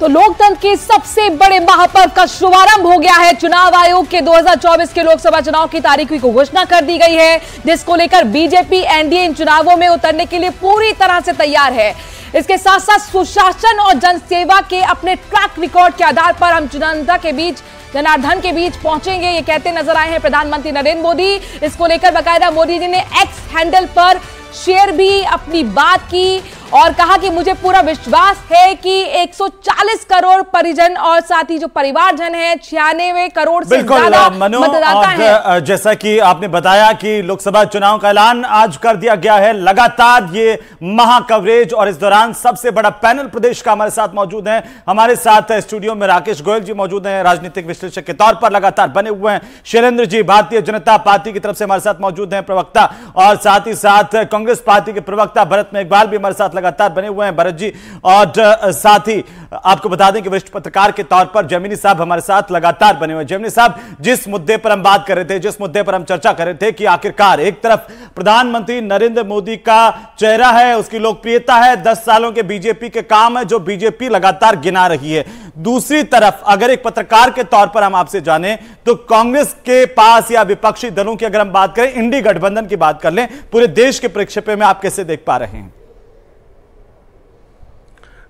तो लोकतंत्र के सबसे बड़े महापर्व का शुभारंभ हो गया है। चुनाव आयोग के 2024 के लोकसभा चुनाव की तारीखों की घोषणा कर दी गई है, जिसको लेकर बीजेपी एनडीए इन चुनावों में उतरने के लिए पूरी तरह से तैयार है। इसके साथ साथ सुशासन और जनसेवा के अपने ट्रैक रिकॉर्ड के आधार पर हम जनार्दन के बीच पहुंचेंगे, ये कहते नजर आए हैं प्रधानमंत्री नरेंद्र मोदी। इसको लेकर बाकायदा मोदी जी ने एक्स हैंडल पर शेयर भी अपनी बात की और कहा कि मुझे पूरा विश्वास है कि 140 करोड़ परिजन और साथ ही जो परिवारजन है 96 करोड़ से ज्यादा मतदाता हैं। जैसा कि आपने बताया कि लोकसभा चुनाव का ऐलान आज कर दिया गया है, लगातार ये महा कवरेज और इस दौरान सबसे बड़ा पैनल प्रदेश का हमारे साथ मौजूद है। हमारे साथ स्टूडियो में राकेश गोयल जी मौजूद हैं, राजनीतिक विश्लेषक के तौर पर लगातार बने हुए हैं। शैलेंद्र जी भारतीय जनता पार्टी की तरफ से हमारे साथ मौजूद हैं, प्रवक्ता, और साथ ही साथ कांग्रेस पार्टी के प्रवक्ता भरत मेघवाल भी हमारे साथ लगातार बने हुए हैं, भरत जी। और साथ ही आपको बता दें कि वरिष्ठ पत्रकार के तौर पर जैमिनी साहब हमारे साथ लगातार बने हुए हैं। जैमिनी साहब, जिस मुद्दे पर हम बात कर रहे थे, जिस मुद्दे पर हम चर्चा कर रहे थे कि आखिरकार एक तरफ प्रधानमंत्री नरेंद्र मोदी का चेहरा है, उसकी लोकप्रियता है, 10 सालों के बीजेपी के काम है जो बीजेपी लगातार गिना रही है। दूसरी तरफ अगर एक पत्रकार के तौर पर हम आपसे जानें तो कांग्रेस के पास या विपक्षी दलों की अगर हम बात करें, इंडी गठबंधन की बात कर लें, पूरे देश के प्रेक्षेप में आप कैसे देख पा रहे हैं?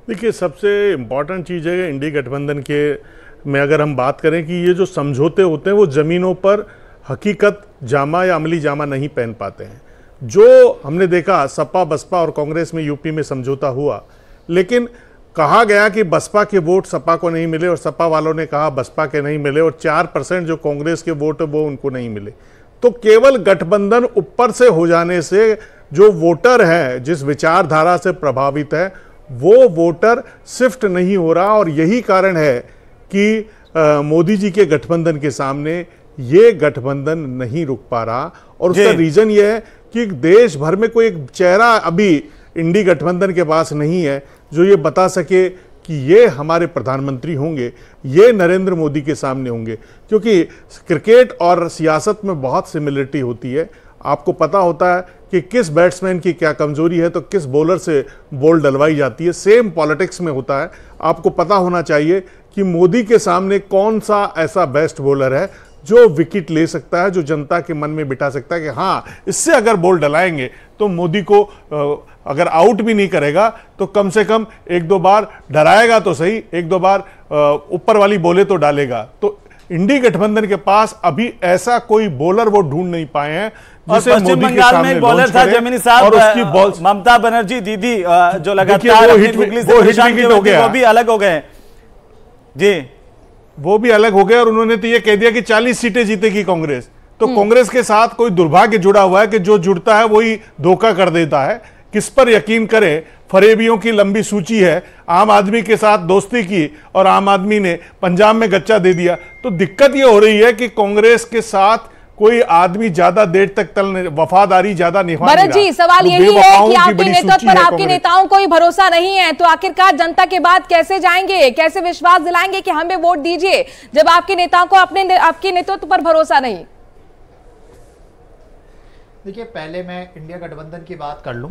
देखिए, सबसे इम्पॉर्टेंट चीज़ है इंडी गठबंधन के में अगर हम बात करें कि ये जो समझौते होते हैं वो ज़मीनों पर हकीकत जामा या अमली जामा नहीं पहन पाते हैं। जो हमने देखा सपा बसपा और कांग्रेस में यूपी में समझौता हुआ, लेकिन कहा गया कि बसपा के वोट सपा को नहीं मिले और सपा वालों ने कहा बसपा के नहीं मिले, और 4% जो कांग्रेस के वोट है वो उनको नहीं मिले। तो केवल गठबंधन ऊपर से हो जाने से जो वोटर है, जिस विचारधारा से प्रभावित है, वो वोटर शिफ्ट नहीं हो रहा। और यही कारण है कि मोदी जी के गठबंधन के सामने ये गठबंधन नहीं रुक पा रहा। और उसका रीजन ये है कि देश भर में कोई एक चेहरा अभी इंडी गठबंधन के पास नहीं है जो ये बता सके कि ये हमारे प्रधानमंत्री होंगे, ये नरेंद्र मोदी के सामने होंगे। क्योंकि क्रिकेट और सियासत में बहुत सिमिलरिटी होती है। आपको पता होता है कि किस बैट्समैन की क्या कमजोरी है तो किस बॉलर से बॉल डलवाई जाती है। सेम पॉलिटिक्स में होता है। आपको पता होना चाहिए कि मोदी के सामने कौन सा ऐसा बेस्ट बॉलर है जो विकेट ले सकता है, जो जनता के मन में बिठा सकता है कि हाँ, इससे अगर बॉल डलाएंगे तो मोदी को अगर आउट भी नहीं करेगा तो कम से कम 1-2 बार डराएगा तो सही, 1-2 बार ऊपर वाली बॉलें तो डालेगा। तो इंडी गठबंधन के पास अभी ऐसा कोई बॉलर वो ढूंढ नहीं पाए हैं। और पश्चिम बंगाल में एक बॉलर था जैमिनी साहब, और उसकी बॉल ममता बनर्जी दीदी जो लगातार वो भी अलग हो गए जी, वो भी अलग हो गए। और उन्होंने तो ये कह दिया कि 40 सीटें जीतेगी कांग्रेस। तो कांग्रेस के साथ कोई दुर्भाग्य जुड़ा हुआ है कि जो जुड़ता है वही धोखा कर देता है। किस पर यकीन करें? फरेबियों की लंबी सूची है, आम आदमी के साथ दोस्ती की और आम आदमी ने पंजाब में गच्चा दे दिया। तो दिक्कत यह हो रही है कि कांग्रेस के साथ कोई आदमी ज्यादा देर तक वफादारी ज्यादा निभा नहीं रहा। भरत जी, सवाल यही है कि आपके नेतृत्व पर आपके नेताओं को ही भरोसा नहीं है, तो आखिरकार जनता के बाद कैसे जाएंगे, कैसे विश्वास दिलाएंगे कि हमें वोट दीजिए जब आपके नेताओं को आपके नेतृत्व पर भरोसा नहीं? देखिए, पहले मैं इंडिया गठबंधन की बात कर लूं।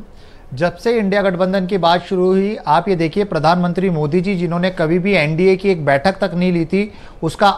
जब से इंडिया गठबंधन की बात शुरू हुई, आप ये देखिए, प्रधानमंत्री मोदी जी जिन्होंने कभी भी एनडीए की एक बैठक तक नहीं ली थी, उसका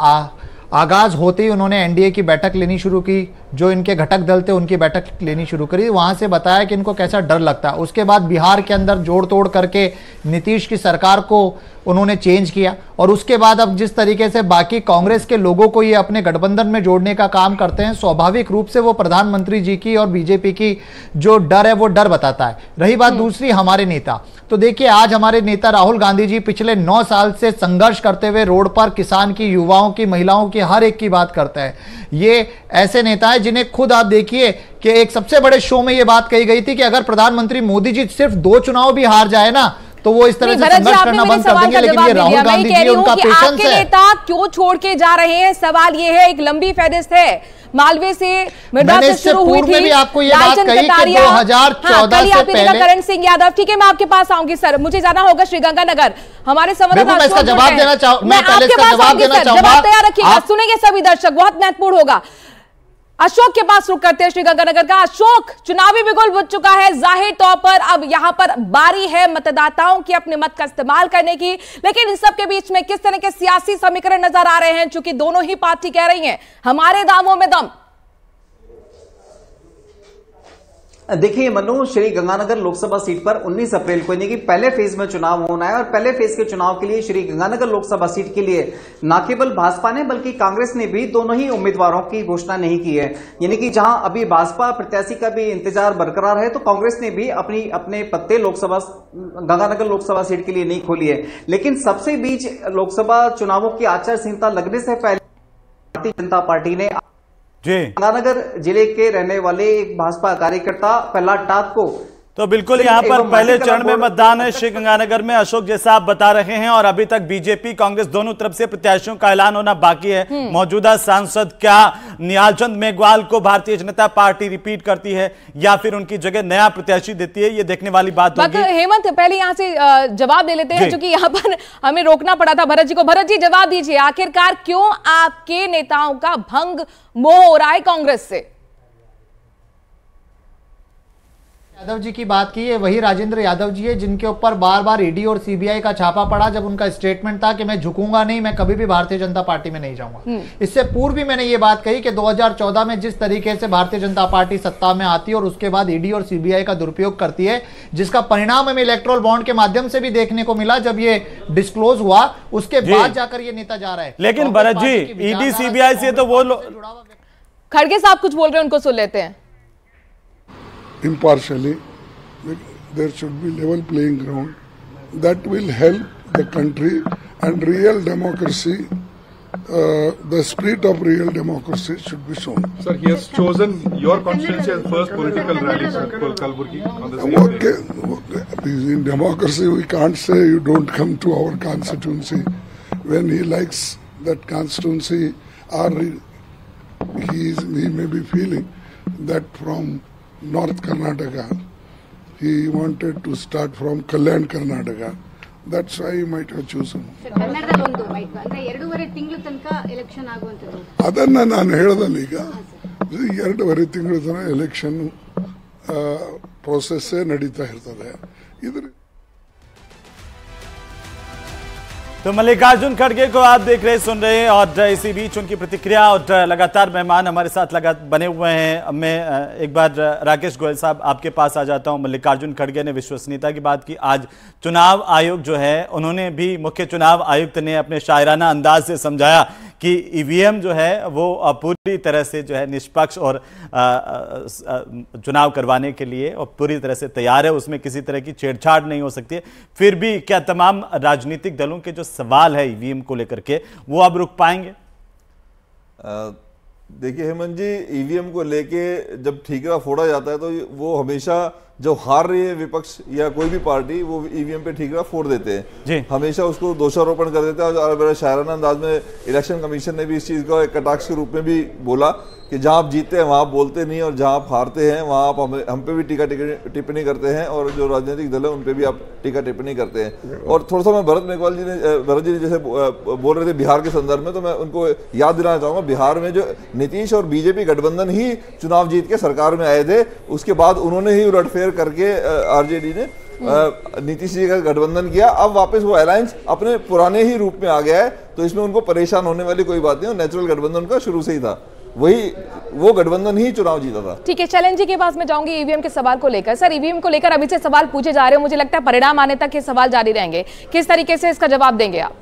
आगाज होते ही उन्होंने एनडीए की बैठक लेनी शुरू की। जो इनके घटक दल थे उनकी बैठक लेनी शुरू करी, वहां से बताया कि इनको कैसा डर लगता है। उसके बाद बिहार के अंदर जोड़ तोड़ करके नीतीश की सरकार को उन्होंने चेंज किया, और उसके बाद अब जिस तरीके से बाकी कांग्रेस के लोगों को ये अपने गठबंधन में जोड़ने का काम करते हैं, स्वाभाविक रूप से वो प्रधानमंत्री जी की और बीजेपी की जो डर है वो डर बताता है। रही बात दूसरी, हमारे नेता, तो देखिए आज हमारे नेता राहुल गांधी जी पिछले 9 साल से संघर्ष करते हुए रोड पर किसान की, युवाओं की, महिलाओं की, हर एक की बात करते हैं। ये ऐसे नेता है जिन्हें खुद आप देखिए कि एक सबसे बड़े शो में ये बात कही गई थी कि अगर प्रधानमंत्री मोदी जी सिर्फ 2 चुनाव भी हार जाए ना तो वो इस तरह से संघर्ष करना बंद कर देंगे। लेकिन ये राहुल गांधी जी उनका पेशेंस है। नेता क्यों छोड़ के जा रहे हैं? सवाल ये है, एक लंबी फहरिस्त है, मालवे से मिर्जा से शुरू हुई थी, भी आपको ये बात कही कि 2014 से पहले करण सिंह यादव। ठीक है, मैं आपके पास आऊंगी सर, मुझे जाना होगा श्रीगंगानगर। हमारे संवाददाता मैं इसका जवाब देना चाहूंगा, तैयार रखिएगा, सुनेंगे सभी दर्शक, बहुत महत्वपूर्ण होगा। अशोक के पास रुक करते हैं श्रीगंगानगर का। अशोक, चुनावी बिगुल बुझ चुका है जाहिर तौर पर, अब यहां पर बारी है मतदाताओं की अपने मत का इस्तेमाल करने की, लेकिन इन सब के बीच में किस तरह के सियासी समीकरण नजर आ रहे हैं, चूंकि दोनों ही पार्टी कह रही हैं हमारे दावों में दम। देखिए मनु, श्री गंगानगर लोकसभा सीट पर 19 अप्रैल को यानी कि पहले फेज में चुनाव होना है और पहले फेज के चुनाव के लिए श्री गंगानगर लोकसभा सीट के लिए न केवल भाजपा ने बल्कि कांग्रेस ने भी दोनों ही उम्मीदवारों की घोषणा नहीं की है। यानी कि जहां अभी भाजपा प्रत्याशी का भी इंतजार बरकरार है, तो कांग्रेस ने भी अपने पत्ते गंगानगर लोकसभा सीट के लिए नहीं खोली है। लेकिन सबसे बीच लोकसभा चुनावों की आचार संहिता लगने से पहले भारतीय जनता पार्टी ने गंगानगर जिले के रहने वाले एक भाजपा कार्यकर्ता प्रहलाद टात को तो बिल्कुल यहां पर पहले चरण में मतदान है श्री गंगानगर में, अशोक जैसा आप बता रहे हैं, और अभी तक बीजेपी कांग्रेस दोनों तरफ से प्रत्याशियों का ऐलान होना बाकी है। मौजूदा सांसद क्या निहाल चंद मेघवाल को भारतीय जनता पार्टी रिपीट करती है या फिर उनकी जगह नया प्रत्याशी देती है, ये देखने वाली बात होगी। हेमंत, पहले यहाँ से जवाब दे लेते हैं, क्योंकि यहाँ पर हमें रोकना पड़ा था भरत जी को। भरत जी, जवाब दीजिए, आखिरकार क्यों आपके नेताओं का भंग मोह हो रहा है कांग्रेस से? यादव जी की बात की है, वही राजेंद्र यादव जी है जिनके ऊपर बार बार ईडी और सीबीआई का छापा पड़ा, जब उनका स्टेटमेंट था कि मैं झुकूंगा नहीं, मैं कभी भी भारतीय जनता पार्टी में नहीं जाऊंगा। इससे पूर्व भी मैंने ये बात कही कि 2014 में जिस तरीके से भारतीय जनता पार्टी सत्ता में आती है और उसके बाद ईडी और सीबीआई का दुरुपयोग करती है, जिसका परिणाम हमें इलेक्ट्रोल बॉन्ड के माध्यम से भी देखने को मिला। जब ये डिस्क्लोज हुआ उसके बाद जाकर ये नेता जा रहा है। लेकिन भरत जी, ईडी सीबीआई से तो वो खड़गे साहब कुछ बोल रहे हैं, उनको सुन लेते हैं। Impartially, there should be level playing ground that will help the country and real democracy. The spirit of real democracy should be shown. Sir, he has chosen your constituency as first political rally, sir, Kalburgi, on the same day. Okay. In democracy, we can't say you don't come to our constituency when he likes that constituency, or he may be feeling that from North Karnataka, he wanted to start from Kalyan, Karnataka. That's why he might have chosen. ಅದನ್ನ ನಾನು ಹೇಳದಲ್ಲ, ಈಗ 2.5 ತಿಂಗಳ ತನಕ election process ನಡೀತಾ ಇರ್ತದೆ। ಇದ್ರ तो मल्लिकार्जुन खड़गे को आप देख रहे, सुन रहे हैं, और इसी बीच उनकी प्रतिक्रिया, और लगातार मेहमान हमारे साथ बने हुए हैं। मैं एक बार राकेश गोयल साहब आपके पास आ जाता हूं। मल्लिकार्जुन खड़गे ने विश्वसनीयता की बात की। आज चुनाव आयोग जो है, उन्होंने भी, मुख्य चुनाव आयुक्त ने अपने शायराना अंदाज से समझाया कि ईवीएम जो है वो पूरी तरह से जो है निष्पक्ष और चुनाव करवाने के लिए और पूरी तरह से तैयार है, उसमें किसी तरह की छेड़छाड़ नहीं हो सकती है। फिर भी क्या तमाम राजनीतिक दलों के जो सवाल है ईवीएम को लेकर के, वो अब रुक पाएंगे? देखिए हेमंत जी, ईवीएम को लेके जब ठीकरा फोड़ा जाता है तो वो हमेशा जो हार रही है विपक्ष या कोई भी पार्टी, वो ईवीएम पे ठीकरा फोड़ देते हैं, हमेशा उसको दोषारोपण कर देते हैं। और बड़े शायराना अंदाज में इलेक्शन कमीशन ने भी इस चीज़ को एक कटाक्ष के रूप में भी बोला कि जहां आप जीतते हैं वहां आप बोलते नहीं, और जहां आप हारते हैं वहां आप हम पे भी टीका टिप्पणी करते हैं, और जो राजनीतिक दल है उन पे भी आप टीका टिप्पणी करते हैं। और थोड़ा सा मैं भरत जी ने जैसे बोल रहे थे बिहार के संदर्भ में, तो मैं उनको याद दिलाना चाहूंगा, बिहार में जो नीतीश और बीजेपी गठबंधन ही चुनाव जीत के सरकार में आए थे, उसके बाद उन्होंने ही उलटफेर करके आरजेडी ने नीतीश जी का गठबंधन किया। अब वापस वो अलायंस अपने पुराने ही रूप में आ गया है, तो इसमें उनको परेशान होने वाली कोई बात नहीं, और नेचुरल गठबंधन उनका शुरू से ही था, वो गठबंधन ही चुनाव जीता था। ठीक है, चैलेंज जी के पास में जाऊंगी ईवीएम के सवाल को लेकर। सर, ईवीएम को लेकर अभी से सवाल पूछे जा रहे हैं, मुझे लगता है परिणाम आने तक ये सवाल जारी रहेंगे, किस तरीके से इसका जवाब देंगे आप?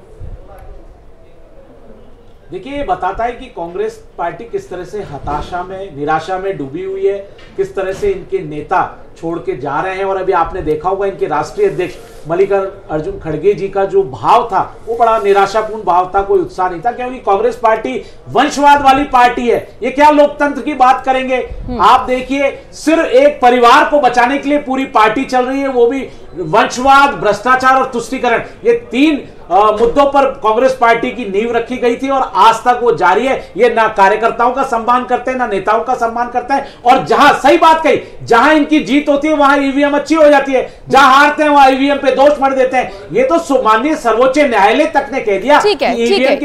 देखिए, ये बताता है कि कांग्रेस पार्टी किस तरह से हताशा में, निराशा में डूबी हुई है, किस तरह से इनके नेता छोड़ के जा रहे हैं। और अभी आपने देखा होगा इनके राष्ट्रीय अध्यक्ष मल्लिकार्जुन खड़गे जी का जो भाव था वो बड़ा निराशापूर्ण भाव था, कोई उत्साह नहीं था, क्योंकि कांग्रेस पार्टी वंशवाद वाली पार्टी है। ये क्या लोकतंत्र की बात करेंगे? आप देखिए, सिर्फ एक परिवार को बचाने के लिए पूरी पार्टी चल रही है, वो भी वंशवाद, भ्रष्टाचार और तुष्टीकरण, ये 3 मुद्दों पर कांग्रेस पार्टी की नींव रखी गई थी और आज तक वो जारी है। ये ना कार्यकर्ताओं का सम्मान करते हैं, ना नेताओं का सम्मान करते हैं, और जहां सही बात कही, जहां इनकी जीत होती है वहां ईवीएम अच्छी हो जाती है, जहां हारते हैं वहां ईवीएम पे दोष मर देते हैं। ये तो माननीय सर्वोच्च न्यायालय तक ने कह दिया। ठीक है,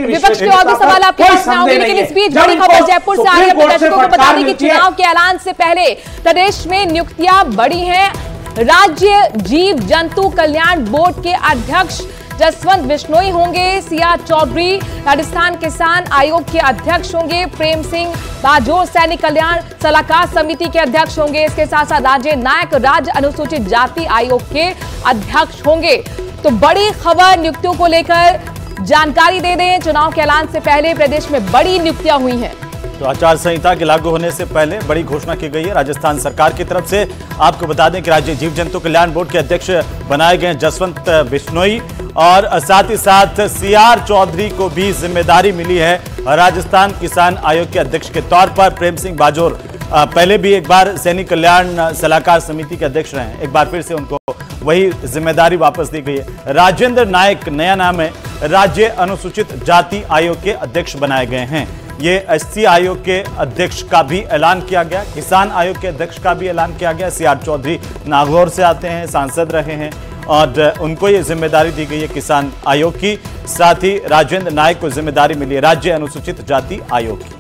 विपक्ष के और भी सवाल आपके पास में होंगे, लेकिन इस बीच बड़ी खबर जयपुर से आ रही है। दर्शकों को बता दें कि चुनाव के ऐलान से पहले प्रदेश में नियुक्तियां बढ़ी हैं। राज्य जीव जंतु कल्याण बोर्ड के अध्यक्ष जसवंत बिश्नोई होंगे। सीआर चौधरी राजस्थान किसान आयोग के अध्यक्ष होंगे। प्रेम सिंह बाजोर सैनिक कल्याण सलाहकार समिति के अध्यक्ष होंगे। इसके साथ साथ राजेंद्र नायक राज्य अनुसूचित जाति आयोग के अध्यक्ष होंगे। तो बड़ी खबर नियुक्तियों को लेकर जानकारी दे दें। चुनाव के ऐलान से पहले प्रदेश में बड़ी नियुक्तियां हुई हैं। तो आचार संहिता के लागू होने से पहले बड़ी घोषणा की गई है राजस्थान सरकार की तरफ से। आपको बता दें कि राज्य जीव जंतु कल्याण बोर्ड के अध्यक्ष बनाए गए जसवंत बिश्नोई, और साथ ही साथ सीआर चौधरी को भी जिम्मेदारी मिली है राजस्थान किसान आयोग के अध्यक्ष के तौर पर। प्रेम सिंह बाजोर पहले भी एक बार सैनिक कल्याण सलाहकार समिति के अध्यक्ष रहे हैं, एक बार फिर से उनको वही जिम्मेदारी वापस दी गई है। राजेंद्र नायक नया नाम है, राज्य अनुसूचित जाति आयोग के अध्यक्ष बनाए गए हैं। ये एससी आयोग के अध्यक्ष का भी ऐलान किया गया, किसान आयोग के अध्यक्ष का भी ऐलान किया गया। सीआर चौधरी नागौर से आते हैं, सांसद रहे हैं, और उनको ये जिम्मेदारी दी गई है किसान आयोग की। साथ ही राजेंद्र नायक को जिम्मेदारी मिली है राज्य अनुसूचित जाति आयोग की।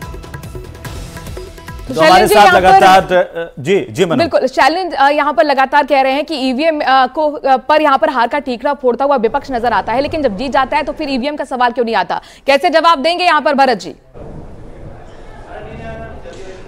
तो हमारे साथ लगातार जी मनु। बिल्कुल, चैलेंज यहाँ पर लगातार कह रहे हैं कि ईवीएम को पर यहाँ पर हार का ठीकरा फोड़ता हुआ विपक्ष नजर आता है, लेकिन जब जीत जाता है तो फिर ईवीएम का सवाल क्यों नहीं आता? कैसे जवाब देंगे यहाँ पर भरत जी?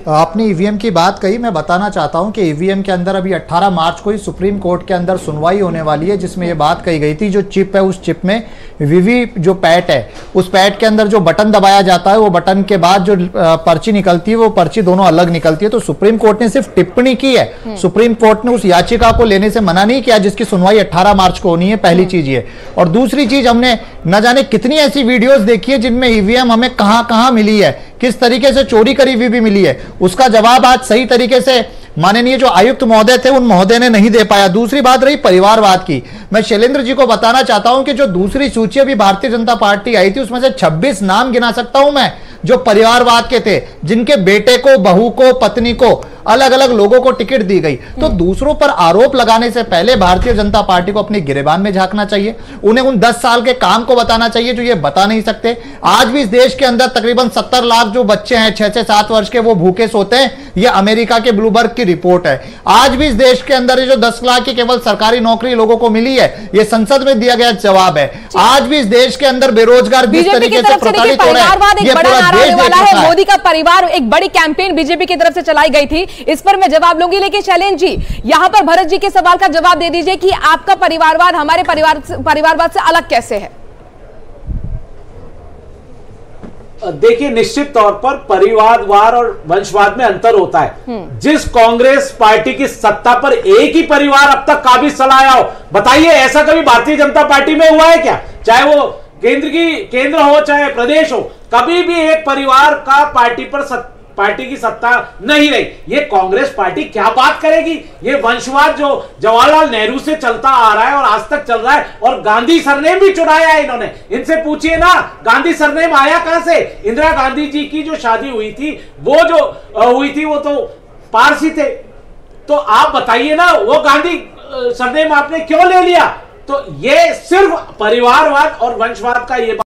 आपने ईवीएम की बात कही, मैं बताना चाहता हूं कि ईवीएम के अंदर अभी 18 मार्च को ही सुप्रीम कोर्ट के अंदर सुनवाई होने वाली है, जिसमें यह बात कही गई थी जो चिप है उस चिप में वीवी जो पैट है, उस पैट के अंदर जो बटन दबाया जाता है वो बटन के बाद जो पर्ची निकलती है वो पर्ची दोनों अलग निकलती है। तो सुप्रीम कोर्ट ने सिर्फ टिप्पणी की है, सुप्रीम कोर्ट ने उस याचिका को लेने से मना नहीं किया जिसकी सुनवाई 18 मार्च को होनी है। पहली चीज ये, और दूसरी चीज, हमने न जाने कितनी ऐसी वीडियोस देखी है जिनमें ईवीएम हमें कहां मिली है, किस तरीके से चोरी करी हुई भी मिली है, उसका जवाब आज सही तरीके से माननीय जो आयुक्त महोदय थे उन महोदय ने नहीं दे पाया। दूसरी बात रही परिवारवाद की, मैं शैलेंद्र जी को बताना चाहता हूं कि जो दूसरी सूची अभी भारतीय जनता पार्टी आई थी उसमें से 26 नाम गिना सकता हूं मैं जो परिवारवाद के थे, जिनके बेटे को, बहू को, पत्नी को, अलग अलग लोगों को टिकट दी गई। तो दूसरों पर आरोप लगाने से पहले भारतीय जनता पार्टी को अपनी गिरेबान में झांकना चाहिए, उन्हें उन 10 साल के काम को बताना चाहिए जो ये बता नहीं सकते। आज भी इस देश के अंदर तकरीबन 70 लाख जो बच्चे हैं 6 से 7 वर्ष के, वो भूखे सोते हैं। ये अमेरिका के ब्लूमबर्ग की रिपोर्ट है। आज भी इस देश के अंदर जो 10 लाख की केवल सरकारी नौकरी लोगों को मिली है, ये संसद में दिया गया जवाब है। आज भी इस देश के अंदर बेरोजगार किस तरीके से प्रताड़ित हो रहे हैं, ये पूरा देश देख रहा है। मोदी का परिवार, एक बड़ी कैंपेन बीजेपी की तरफ से चलाई गई थी, इस पर मैं जवाब लूंगी, लेकिन शैलेंद्र जी यहां पर भरत जी के सवाल का जवाब दे दीजिए कि आपका परिवारवाद हमारे परिवारवाद से अलग कैसे है? देखिए, निश्चित तौर पर परिवारवाद और वंशवाद में अंतर होता है। जिस कांग्रेस पार्टी की सत्ता पर एक ही परिवार अब तक काबिज चलाया हो, बताइए ऐसा कभी भारतीय जनता पार्टी में हुआ है क्या? चाहे वो केंद्र हो चाहे प्रदेश हो, कभी भी एक परिवार का पार्टी की सत्ता नहीं रही। ये कांग्रेस पार्टी क्या बात करेगी? ये वंशवाद जो जवाहरलाल नेहरू से चलता आ रहा है और आज तक चल रहा है, और गांधी सरनेम भी चुराया है इन्होंने। इनसे पूछिए ना, गांधी सरनेम आया कहां से? इंदिरा गांधी जी की जो शादी हुई थी वो तो पारसी थे। तो आप बताइए ना, वो गांधी सरनेम आपने क्यों ले लिया? तो ये सिर्फ परिवारवाद और वंशवाद का ये